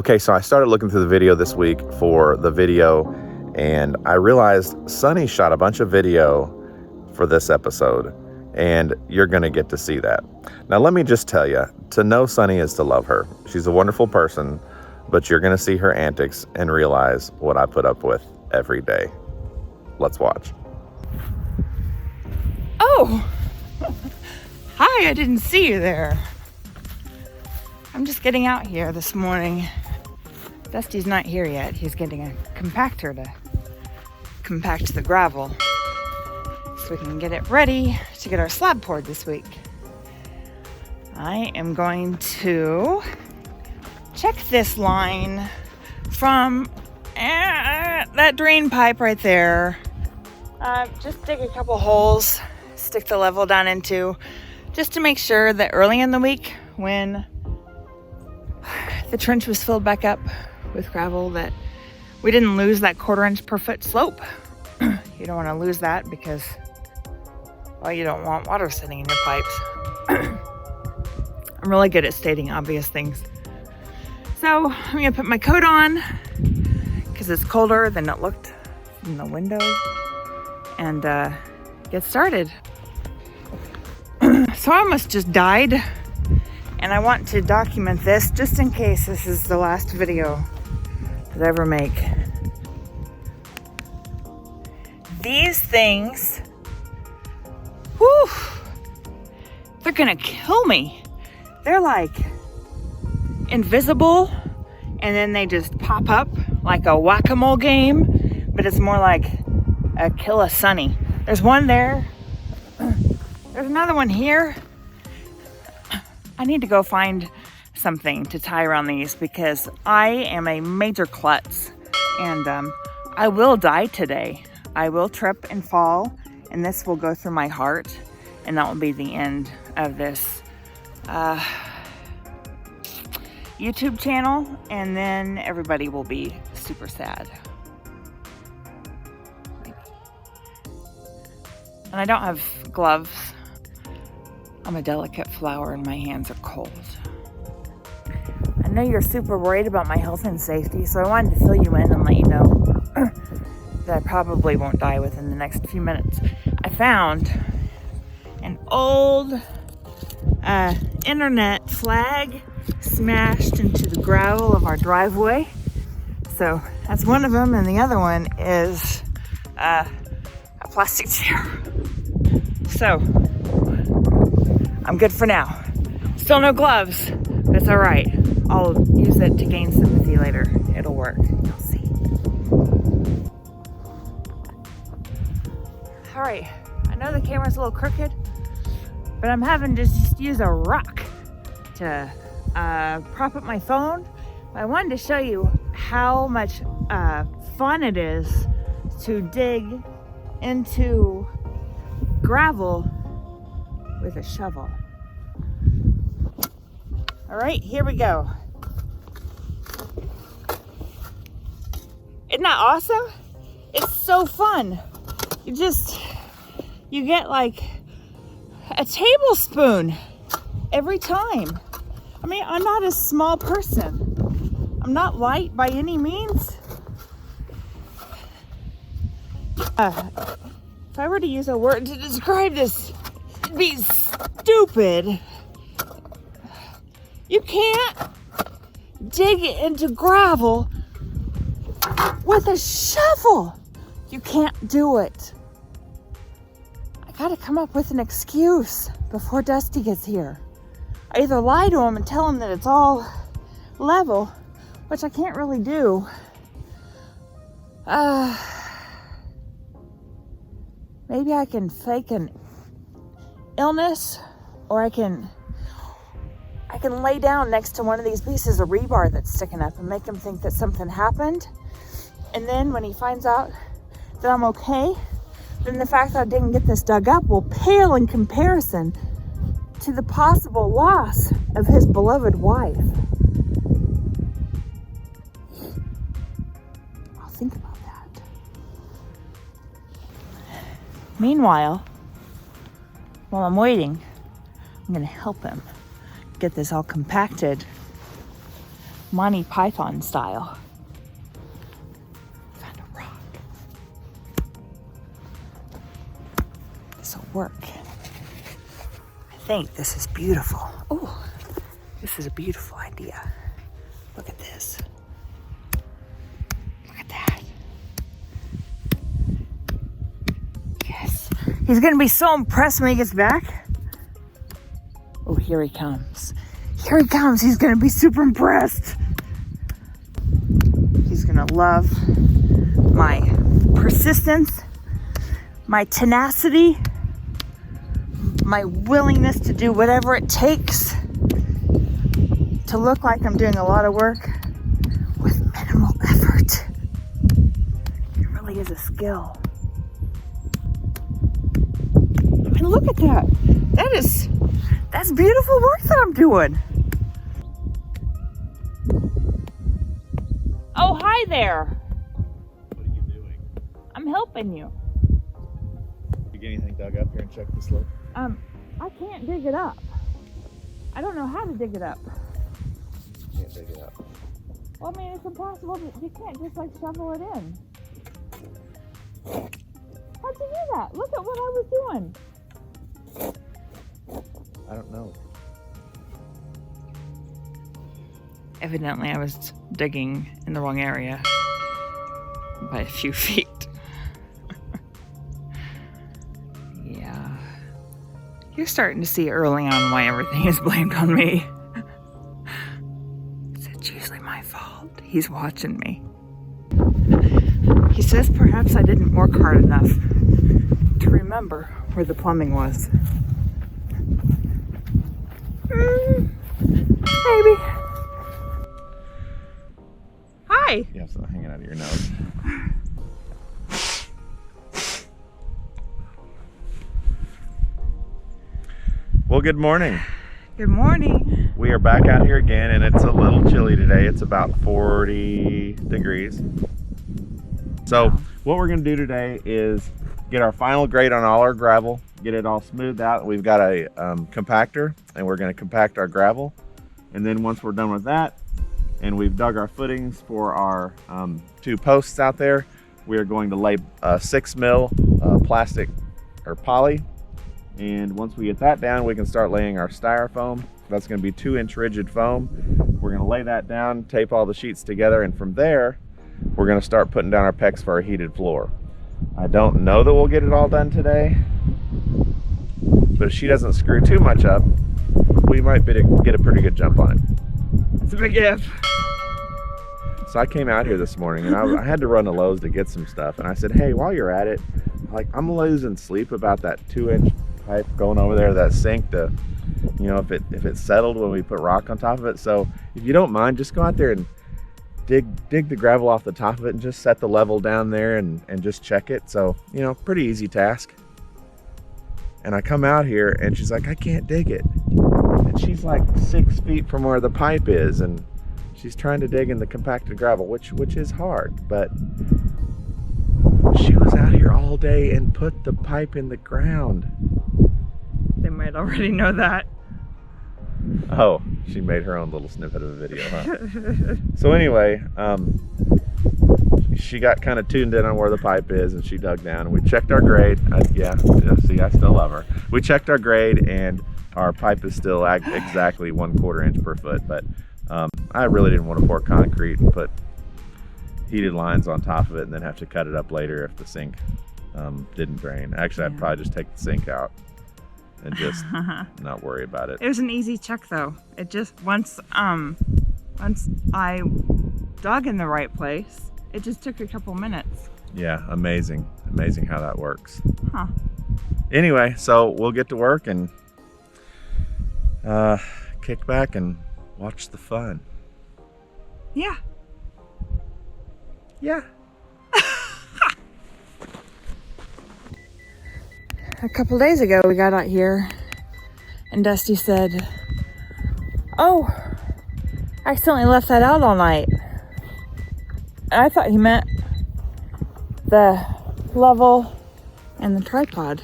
Okay, so I started looking through the video this week for the video, and I realized Sunny shot a bunch of video for this episode, and you're going to get to see that. Now, let me just tell you, to know Sunny is to love her. She's a wonderful person, but you're going to see her antics and realize what I put up with every day. Let's watch. Oh, hi, I didn't see you there. I'm just getting out here this morning. Dusty's not here yet. He's getting a compactor to compact the gravel so we can get it ready to get our slab poured this week. I am going to check this line from that drain pipe right there. Just dig a couple holes, stick the level down into, just to make sure that early in the week when the trench was filled back up with gravel that we didn't lose that 1/4 inch per foot slope. You don't want to lose that because, well, you don't want water sitting in your pipes. I'm really good at stating obvious things. So I'm going to put my coat on because it's colder than it looked from the window and get started. So I almost just died. And I want to document this just in case this is the last video that I ever make. These things, whew, they're gonna kill me. They're like invisible and then they just pop up like a whack-a-mole game, but it's more like a kill a Sunny. There's one there. There's another one here. I need to go find something to tie around these because I am a major klutz and I will die today. I will trip and fall and this will go through my heart and that will be the end of this YouTube channel, and then everybody will be super sad. And I don't have gloves. I'm a delicate flower and my hands are cold. I know you're super worried about my health and safety, so I wanted to fill you in and let you know that I probably won't die within the next few minutes. I found an old internet flag smashed into the gravel of our driveway. So that's one of them, and the other one is a plastic chair. So I'm good for now. Still no gloves. That's all right. I'll use it to gain sympathy later. It'll work. You'll see. All right. I know the camera's a little crooked, but I'm having to just use a rock to prop up my phone. I wanted to show you how much fun it is to dig into gravel with a shovel. All right, here we go. Isn't that awesome? It's so fun. You get like a tablespoon every time. I mean, I'm not a small person. I'm not light by any means. If I were to use a word to describe this, it'd be stupid. You can't dig into gravel with a shovel. You can't do it. I gotta come up with an excuse before Dusty gets here. I either lie to him and tell him that it's all level, which I can't really do. Maybe I can fake an illness, or I can lay down next to one of these pieces of rebar that's sticking up and make him think that something happened. And then when he finds out that I'm okay, then the fact that I didn't get this dug up will pale in comparison to the possible loss of his beloved wife. I'll think about that. Meanwhile, while I'm waiting, I'm going to help him get this all compacted. Monty Python style. Found a rock. This'll work. I think this is beautiful. Oh, this is a beautiful idea. Look at this. Look at that. Yes. He's gonna be so impressed when he gets back. Oh, here he comes. Here he comes. He's gonna be super impressed. He's gonna love my persistence, my tenacity, my willingness to do whatever it takes to look like I'm doing a lot of work with minimal effort. It really is a skill. I mean, look at that. That's beautiful work that I'm doing. Oh, hi there. What are you doing? I'm helping you. You get anything dug up here and check the slope? I can't dig it up. I don't know how to dig it up. Can't dig it up. Well, I mean, it's impossible. You can't just like shovel it in. How'd you do that? Look at what I was doing. I don't know. Evidently, I was digging in the wrong area by a few feet. Yeah. You're starting to see early on why everything is blamed on me. It's usually my fault. He's watching me. He says perhaps I didn't work hard enough to remember where the plumbing was. Maybe. Hi. You have something hanging out of your nose. Well, good morning. Good morning. We are back out here again, and it's a little chilly today. It's about 40 degrees. So what we're going to do today is get our final grade on all our gravel, get it all smoothed out. We've got a compactor, and we're going to compact our gravel. And then once we're done with that, and we've dug our footings for our 2 posts out there, we are going to lay 6 mil plastic or poly. And once we get that down, we can start laying our styrofoam. That's going to be 2-inch rigid foam. We're going to lay that down, tape all the sheets together, and from there, we're going to start putting down our pecs for our heated floor. I don't know that we'll get it all done today, but if she doesn't screw too much up, we might get a pretty good jump on it. It's a big if. So I came out here this morning, and I had to run to Lowe's to get some stuff, and I said, hey, while you're at it, like, I'm losing sleep about that 2-inch pipe going over there to that sink to, you know, if it settled when we put rock on top of it. So if you don't mind, just go out there and dig the gravel off the top of it and just set the level down there and just check it. So, you know, pretty easy task. And I come out here and she's like, I can't dig it. And she's like 6 feet from where the pipe is, and she's trying to dig in the compacted gravel, which is hard, but she was out here all day and put the pipe in the ground. They might already know that. Oh, she made her own little snippet of a video, huh? So anyway, she got kind of tuned in on where the pipe is, and she dug down, and we checked our grade. Yeah, see, I still love her. We checked our grade, and our pipe is still exactly 1/4 inch per foot, but I really didn't want to pour concrete and put heated lines on top of it and then have to cut it up later if the sink didn't drain. Actually, I'd probably just take the sink out and just not worry about it. It was an easy check though. It just, once I dug in the right place, it just took a couple minutes. Yeah, amazing how that works. Huh. Anyway, so we'll get to work and kick back and watch the fun. Yeah. Yeah. A couple days ago, we got out here and Dusty said, oh, I accidentally left that out all night. And I thought he meant the level and the tripod.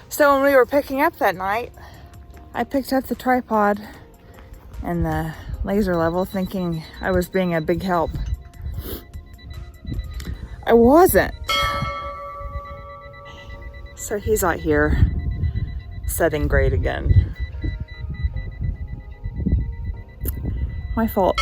So when we were picking up that night, I picked up the tripod and the laser level thinking I was being a big help. I wasn't. So he's out here setting grade again. My fault.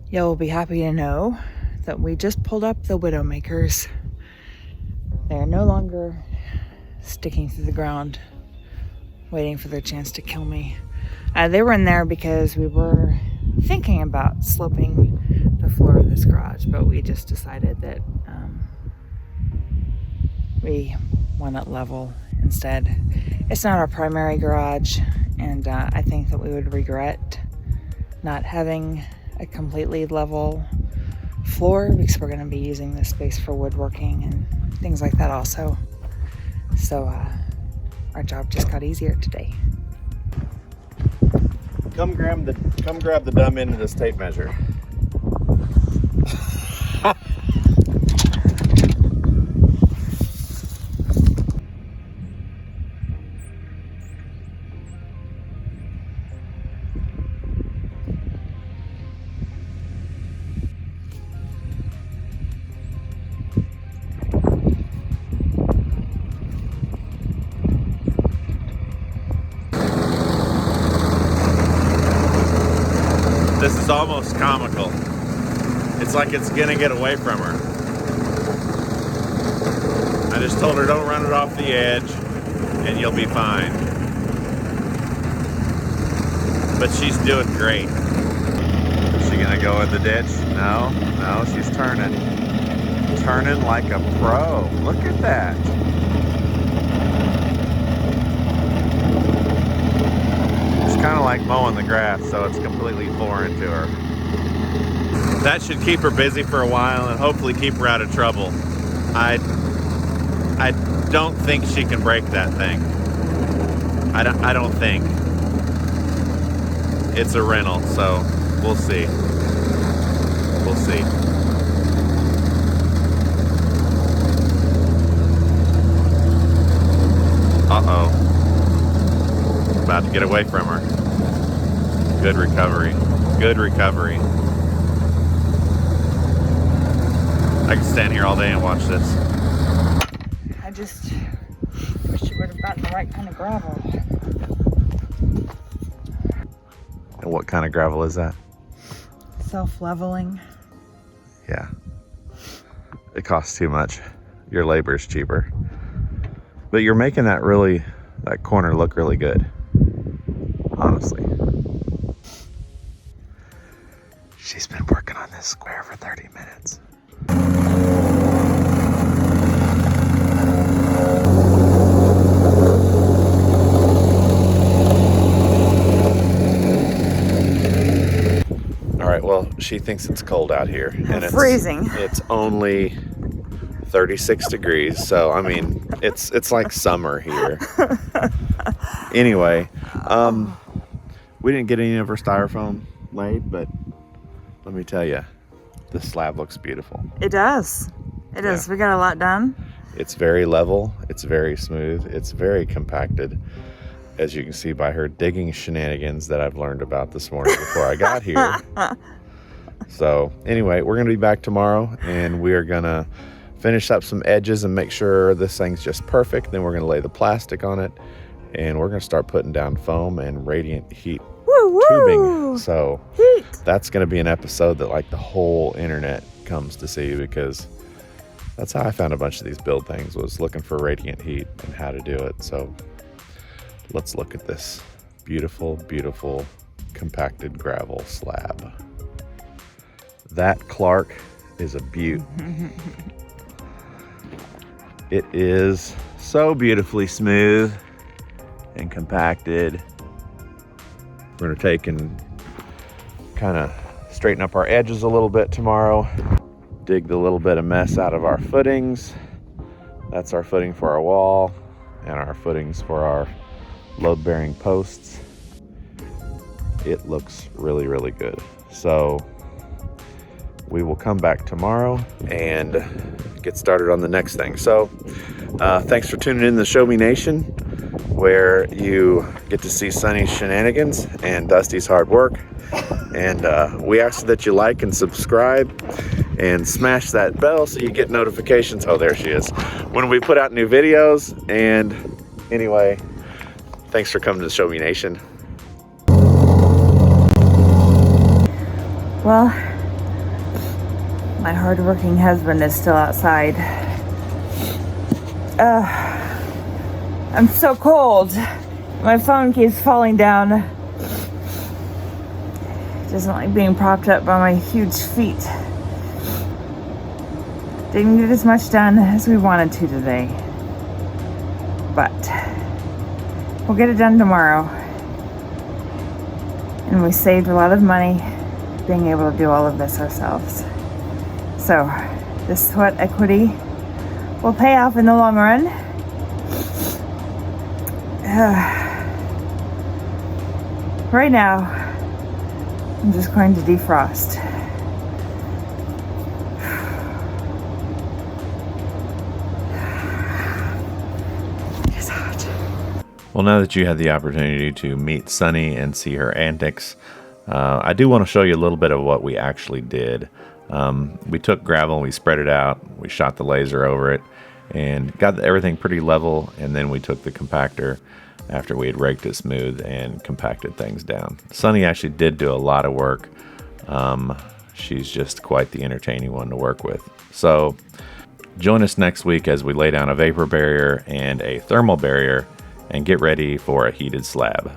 You'll be happy to know that we just pulled up the Widowmakers. They're no longer sticking through the ground, waiting for their chance to kill me. They were in there because we were thinking about sloping the floor of this garage, but we just decided that we want it level instead. It's not our primary garage, and I think that we would regret not having a completely level floor because we're going to be using this space for woodworking and things like that also. So our job just got easier today. Come grab the dumb end of this tape measure. This is almost comical. It's like it's gonna get away from her. I just told her don't run it off the edge and you'll be fine. But she's doing great. Is she gonna go in the ditch? No, she's turning. Turning like a pro. Look at that. Kind of like mowing the grass, so it's completely foreign to her. That should keep her busy for a while and hopefully keep her out of trouble. I don't think she can break that thing. I don't think. It's a rental, so we'll see. We'll see. Uh-oh. About to get away from her. Good recovery. Good recovery. I can stand here all day and watch this. I just wish you would have gotten the right kind of gravel. And what kind of gravel is that? Self-leveling. Yeah. It costs too much. Your labor's cheaper. But you're making that corner look really good. Honestly. She's been working on this square for 30 minutes. All right, well, she thinks it's cold out here. And it's freezing. It's only 36 degrees, so I mean, it's like summer here. Anyway, we didn't get any of her styrofoam laid, but let me tell you, the slab looks beautiful. It does. It does. We got a lot done. It's very level. It's very smooth. It's very compacted, as you can see by her digging shenanigans that I've learned about this morning before I got here. So anyway, we're going to be back tomorrow, and we are going to finish up some edges and make sure this thing's just perfect. Then we're going to lay the plastic on it, and we're going to start putting down foam and radiant heat tubing. So that's going to be an episode that like the whole internet comes to see, because that's how I found a bunch of these build things, was looking for radiant heat and how to do it. So let's look at this beautiful, beautiful compacted gravel slab. That Clark is a beaut. It is so beautifully smooth and compacted. We're gonna take and kind of straighten up our edges a little bit tomorrow. Dig the little bit of mess out of our footings. That's our footing for our wall and our footings for our load-bearing posts. It looks really, really good. So we will come back tomorrow and get started on the next thing. So thanks for tuning in to Show Me Nation. where you get to see Sunny's shenanigans and Dusty's hard work. And we ask that you like and subscribe and smash that bell so you get notifications. Oh, there she is. When we put out new videos. And anyway, thanks for coming to Show Me Nation. Well, my hardworking husband is still outside. I'm so cold. My phone keeps falling down. It doesn't like being propped up by my huge feet. Didn't get as much done as we wanted to today. But we'll get it done tomorrow. And we saved a lot of money being able to do all of this ourselves. So this sweat equity will pay off in the long run. Right now, I'm just going to defrost. It's hot. Well, now that you had the opportunity to meet Sunny and see her antics, I do want to show you a little bit of what we actually did. We took gravel, we spread it out, we shot the laser over it, and got everything pretty level, and then we took the compactor after we had raked it smooth and compacted things down. Sunny actually did do a lot of work. She's just quite the entertaining one to work with. So join us next week as we lay down a vapor barrier and a thermal barrier and get ready for a heated slab.